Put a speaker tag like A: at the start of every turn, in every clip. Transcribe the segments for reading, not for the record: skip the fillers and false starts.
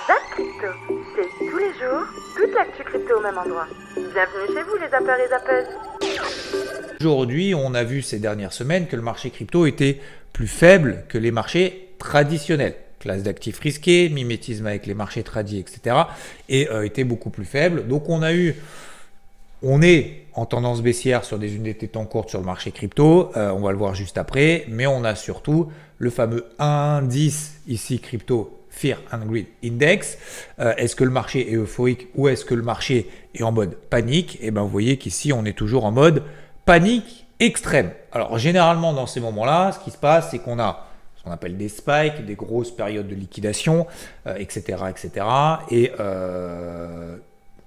A: Zap Crypto, c'est tous les jours, toute l'actu crypto au même endroit. Bienvenue chez vous les zappeurs et zappeuses.
B: Aujourd'hui, on a vu ces dernières semaines que le marché crypto était plus faible que les marchés traditionnels. Classe d'actifs risqués, mimétisme avec les marchés tradis, etc. et était beaucoup plus faible. Donc on est en tendance baissière sur des unités de temps courtes sur le marché crypto, on va le voir juste après, mais on a surtout le fameux indice ici crypto Fear and Greed Index. Est-ce que le marché est euphorique ou est-ce que le marché est en mode panique? Et bien vous voyez qu'ici on est toujours en mode panique extrême. Alors généralement dans ces moments-là, ce qui se passe, c'est qu'on a ce qu'on appelle des spikes, des grosses périodes de liquidation, etc., etc. Et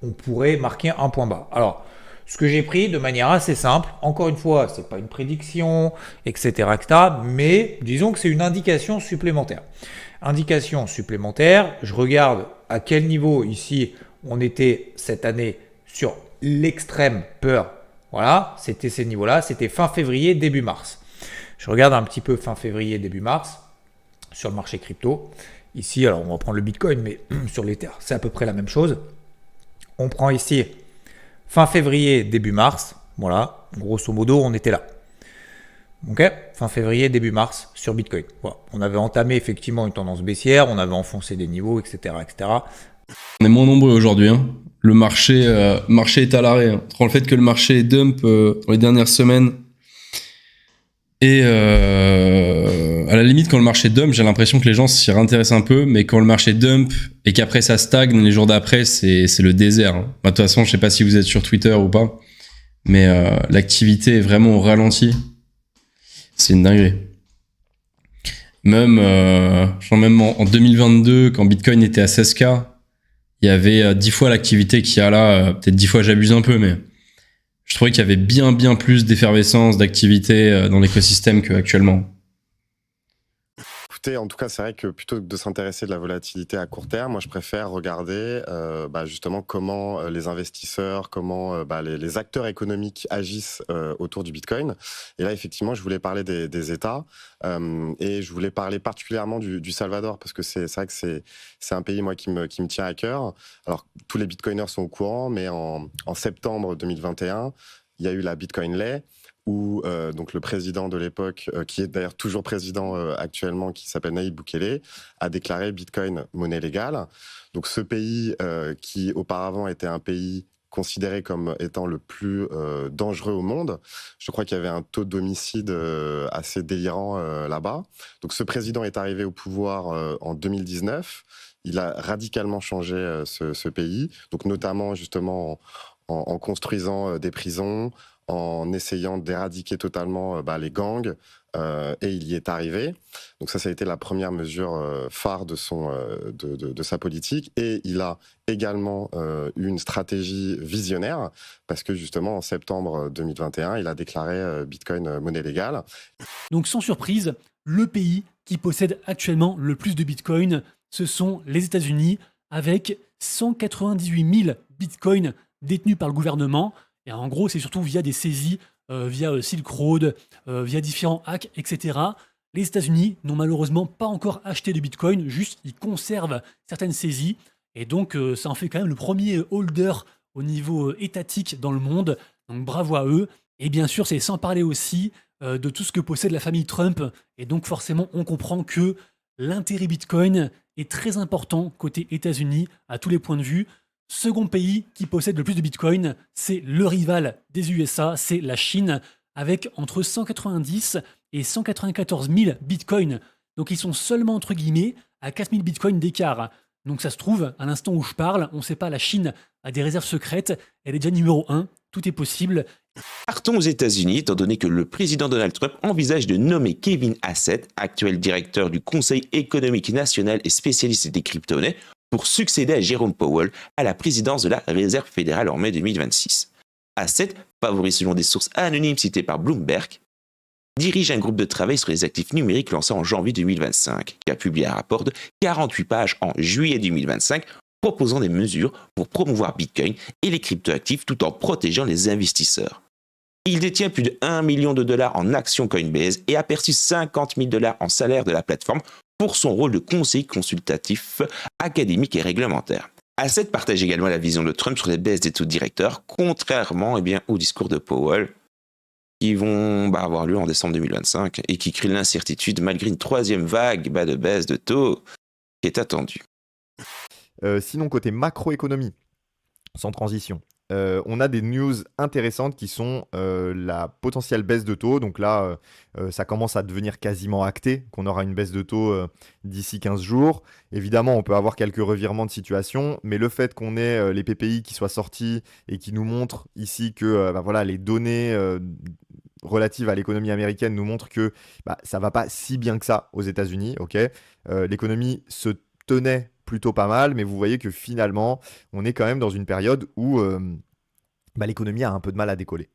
B: on pourrait marquer un point bas. Alors, ce que j'ai pris de manière assez simple, encore une fois, ce n'est pas une prédiction, etc., mais disons que c'est une indication supplémentaire. Indication supplémentaire, je regarde à quel niveau ici on était cette année sur l'extrême peur. Voilà, c'était ces niveaux-là, c'était fin février, début mars. Je regarde un petit peu fin février, début mars sur le marché crypto. Ici, alors on va prendre le Bitcoin, mais sur l'Ether, c'est à peu près la même chose. On prend ici fin février, début mars. Voilà, grosso modo, on était là. Ok, fin février, début mars sur Bitcoin. Voilà. On avait entamé effectivement une tendance baissière, on avait enfoncé des niveaux, etc., etc.
C: On est moins nombreux aujourd'hui. Hein. Le marché est à l'arrêt. Hein. Le fait que le marché est dump dans les dernières semaines. Et à la limite, quand le marché dump, j'ai l'impression que les gens s'y réintéressent un peu, mais quand le marché dump et qu'après ça stagne, les jours d'après, c'est le désert. Hein. De toute façon, je sais pas si vous êtes sur Twitter ou pas, mais l'activité est vraiment au ralenti. C'est une dinguerie. Même en 2022, quand Bitcoin était à 16K, il y avait 10 fois l'activité qu'il y a là. Peut-être 10 fois, j'abuse un peu, mais je trouvais qu'il y avait bien plus d'effervescence, d'activité dans l'écosystème qu'actuellement.
D: Écoutez, en tout cas, c'est vrai que plutôt que de s'intéresser de la volatilité à court terme, moi, je préfère regarder justement comment les investisseurs, comment les acteurs économiques agissent autour du Bitcoin. Et là, effectivement, je voulais parler des États et je voulais parler particulièrement du Salvador parce que c'est vrai que c'est un pays, moi, qui me tient à cœur. Alors, tous les Bitcoiners sont au courant, mais en septembre 2021, il y a eu la Bitcoin Lei, où donc le président de l'époque, qui est d'ailleurs toujours président actuellement, qui s'appelle Nayib Bukele, a déclaré Bitcoin monnaie légale. Donc ce pays, qui auparavant était un pays considéré comme étant le plus dangereux au monde, je crois qu'il y avait un taux d'homicide assez délirant là-bas. Donc ce président est arrivé au pouvoir en 2019. Il a radicalement changé ce pays, donc notamment justement en construisant des prisons, en essayant d'éradiquer totalement les gangs, et il y est arrivé. Donc ça a été la première mesure phare de sa politique. Et il a également eu une stratégie visionnaire, parce que justement en septembre 2021, il a déclaré Bitcoin monnaie légale.
E: Donc sans surprise, le pays qui possède actuellement le plus de Bitcoin, ce sont les États-Unis, avec 198 000 Bitcoins détenus par le gouvernement. Et en gros, c'est surtout via des saisies, via Silk Road, via différents hacks, etc. Les États-Unis n'ont malheureusement pas encore acheté de Bitcoin, juste ils conservent certaines saisies. Et donc, ça en fait quand même le premier holder au niveau étatique dans le monde. Donc, bravo à eux. Et bien sûr, c'est sans parler aussi de tout ce que possède la famille Trump. Et donc, forcément, on comprend que l'intérêt Bitcoin est très important côté États-Unis à tous les points de vue. Second pays qui possède le plus de Bitcoin, c'est le rival des USA, c'est la Chine, avec entre 190 et 194 000 Bitcoins. Donc ils sont seulement, entre guillemets, à 4 000 Bitcoins d'écart. Donc ça se trouve, à l'instant où je parle, on ne sait pas, la Chine a des réserves secrètes, elle est déjà numéro 1, tout est possible.
F: Partons aux États-Unis, étant donné que le président Donald Trump envisage de nommer Kevin Hassett, actuel directeur du Conseil économique national et spécialiste des crypto-monnaies, pour succéder à Jerome Powell à la présidence de la Réserve fédérale en mai 2026. Hassett, favori selon des sources anonymes citées par Bloomberg, dirige un groupe de travail sur les actifs numériques lancé en janvier 2025, qui a publié un rapport de 48 pages en juillet 2025 proposant des mesures pour promouvoir Bitcoin et les cryptoactifs tout en protégeant les investisseurs. Il détient plus de $1 million en actions Coinbase et a perçu $50 000 en salaire de la plateforme pour son rôle de conseiller consultatif académique et réglementaire. Asset partage également la vision de Trump sur les baisses des taux directeurs, contrairement au discours de Powell, qui vont avoir lieu en décembre 2025 et qui crée l'incertitude malgré une troisième vague de baisse de taux qui est attendue.
G: Sinon, côté macroéconomie, sans transition, on a des news intéressantes qui sont la potentielle baisse de taux. Donc là, ça commence à devenir quasiment acté qu'on aura une baisse de taux d'ici 15 jours. Évidemment, on peut avoir quelques revirements de situation, mais le fait qu'on ait les PPI qui soient sortis et qui nous montrent ici que voilà, les données relatives à l'économie américaine nous montrent que ça va pas si bien que ça aux États-Unis. L'économie se tenait plutôt pas mal, mais vous voyez que finalement, on est quand même dans une période où l'économie a un peu de mal à décoller.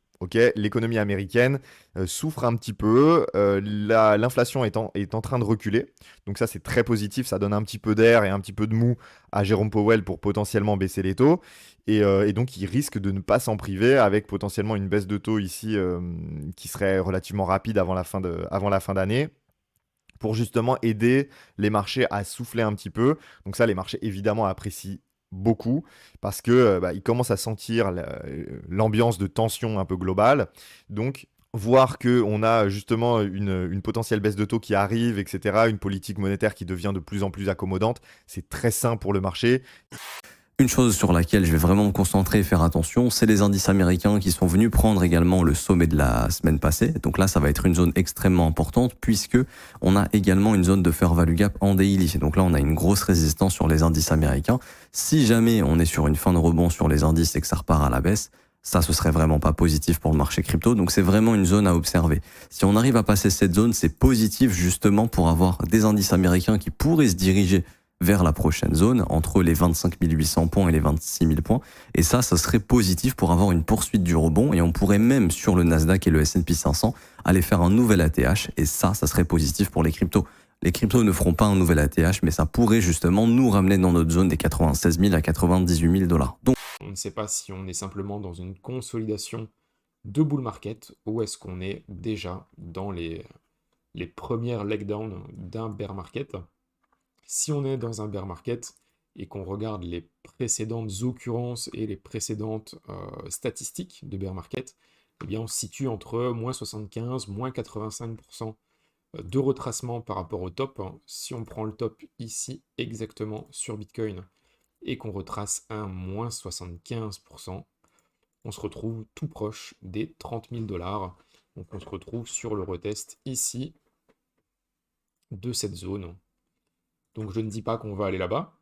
G: L'économie américaine souffre un petit peu, l'inflation est en train de reculer, donc ça c'est très positif, ça donne un petit peu d'air et un petit peu de mou à Jérôme Powell pour potentiellement baisser les taux, et donc il risque de ne pas s'en priver avec potentiellement une baisse de taux ici qui serait relativement rapide avant la fin d'année, pour justement aider les marchés à souffler un petit peu. Donc ça, les marchés évidemment apprécient beaucoup parce que ils commencent à sentir l'ambiance de tension un peu globale. Donc voir qu'on a justement une potentielle baisse de taux qui arrive, etc., une politique monétaire qui devient de plus en plus accommodante, c'est très sain pour le marché.
H: Une chose sur laquelle je vais vraiment me concentrer et faire attention, c'est les indices américains qui sont venus prendre également le sommet de la semaine passée. Donc là, ça va être une zone extrêmement importante puisque on a également une zone de fair value gap en daily. Donc là, on a une grosse résistance sur les indices américains. Si jamais on est sur une fin de rebond sur les indices et que ça repart à la baisse, ça, ce serait vraiment pas positif pour le marché crypto. Donc c'est vraiment une zone à observer. Si on arrive à passer cette zone, c'est positif justement pour avoir des indices américains qui pourraient se diriger vers la prochaine zone, entre les 25 800 points et les 26 000 points. Et ça serait positif pour avoir une poursuite du rebond. Et on pourrait même, sur le Nasdaq et le S&P 500, aller faire un nouvel ATH. Et ça serait positif pour les cryptos. Les cryptos ne feront pas un nouvel ATH, mais ça pourrait justement nous ramener dans notre zone des 96 000 à 98 000 $. Donc,
I: on ne sait pas si on est simplement dans une consolidation de bull market ou est-ce qu'on est déjà dans les premières leg down d'un bear market. Si on est dans un bear market et qu'on regarde les précédentes occurrences et les précédentes statistiques de bear market, eh bien on se situe entre moins 75, moins 85% de retracement par rapport au top. Si on prend le top ici exactement sur Bitcoin et qu'on retrace un moins 75%, on se retrouve tout proche des 30 000 $. Donc on se retrouve sur le retest ici de cette zone. Donc je ne dis pas qu'on va aller là-bas,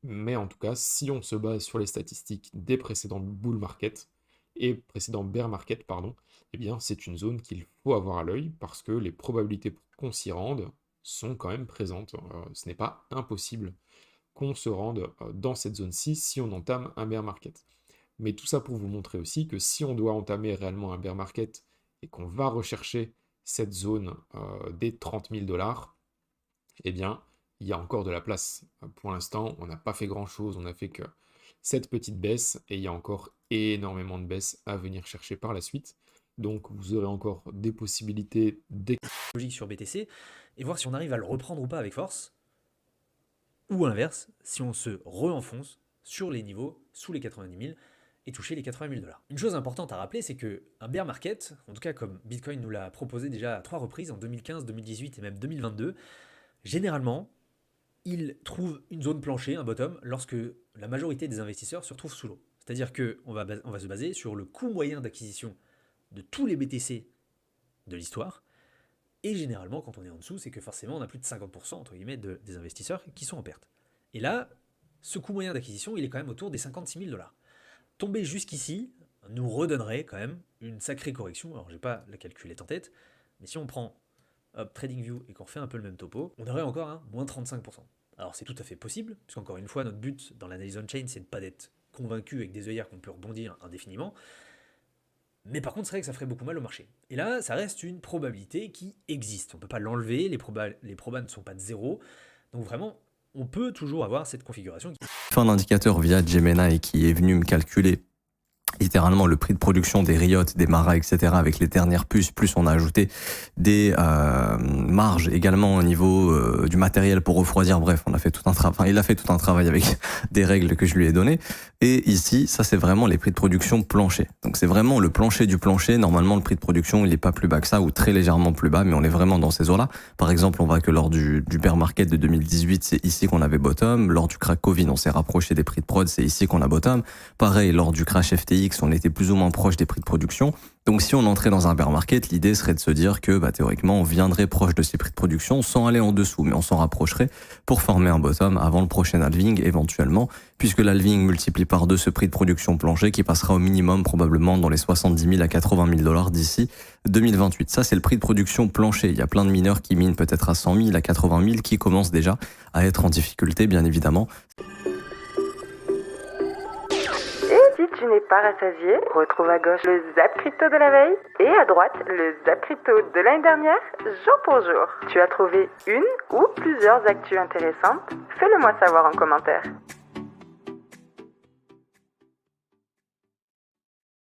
I: mais en tout cas, si on se base sur les statistiques des précédents bull market et précédents bear market, eh bien c'est une zone qu'il faut avoir à l'œil parce que les probabilités qu'on s'y rende sont quand même présentes. Ce n'est pas impossible qu'on se rende dans cette zone-ci si on entame un bear market. Mais tout ça pour vous montrer aussi que si on doit entamer réellement un bear market et qu'on va rechercher cette zone des 30 000 $, eh bien il y a encore de la place. Pour l'instant, on n'a pas fait grand-chose, on n'a fait que cette petite baisse, et il y a encore énormément de baisses à venir chercher par la suite. Donc vous aurez encore des possibilités
J: logique sur BTC, et voir si on arrive à le reprendre ou pas avec force, ou à l'inverse, si on se re-enfonce sur les niveaux sous les 90 000 et toucher les 80 000 $. Une chose importante à rappeler, c'est qu'un bear market, en tout cas comme Bitcoin nous l'a proposé déjà à 3 reprises, en 2015, 2018 et même 2022, généralement, il trouve une zone plancher, un bottom, lorsque la majorité des investisseurs se retrouvent sous l'eau. C'est-à-dire qu'on va se baser sur le coût moyen d'acquisition de tous les BTC de l'histoire, et généralement, quand on est en dessous, c'est que forcément, on a plus de 50% entre guillemets des investisseurs qui sont en perte. Et là, ce coût moyen d'acquisition, il est quand même autour des 56 000 $. Tomber jusqu'ici nous redonnerait quand même une sacrée correction. Alors, j'ai pas la calculette en tête, mais si on prend TradingView et qu'on refait un peu le même topo, on aurait encore un moins 35%. Alors c'est tout à fait possible, parce qu'encore une fois, notre but dans l'analyse on-chain, c'est de ne pas d'être convaincu avec des œillères qu'on peut rebondir indéfiniment, mais par contre, c'est vrai que ça ferait beaucoup mal au marché. Et là, ça reste une probabilité qui existe. On ne peut pas l'enlever, les probas ne sont pas de zéro, donc vraiment, on peut toujours avoir cette configuration.
H: Fin d'indicateur via Gemini qui est venu me calculer littéralement le prix de production des Riot, des Mara, etc. avec les dernières puces, plus on a ajouté des marges également au niveau du matériel pour refroidir. Bref, on a fait tout un travail. Enfin, il a fait tout un travail avec des règles que je lui ai données. Et ici, ça c'est vraiment les prix de production plancher. Donc c'est vraiment le plancher du plancher. Normalement, le prix de production il est pas plus bas que ça ou très légèrement plus bas, mais on est vraiment dans ces eaux-là. Par exemple, on voit que lors du bear market de 2018, c'est ici qu'on avait bottom. Lors du crack Covid, on s'est rapproché des prix de prod, c'est ici qu'on a bottom. Pareil, lors du crash FTX, on était plus ou moins proche des prix de production. Donc si on entrait dans un bear market, l'idée serait de se dire que théoriquement on viendrait proche de ces prix de production sans aller en dessous, mais on s'en rapprocherait pour former un bottom avant le prochain halving éventuellement, puisque l'halving multiplie par 2 ce prix de production plancher qui passera au minimum probablement dans les 70 000 à 80 000 dollars d'ici 2028. Ça c'est le prix de production plancher. Il y a plein de mineurs qui minent peut-être à 100 000, à 80 000 qui commencent déjà à être en difficulté bien évidemment.
A: Si tu n'es pas rassasié, retrouve à gauche le Zap Crypto de la veille et à droite le Zap Crypto de l'année dernière, jour pour jour. Tu as trouvé une ou plusieurs actus intéressantes? Fais-le moi savoir en commentaire.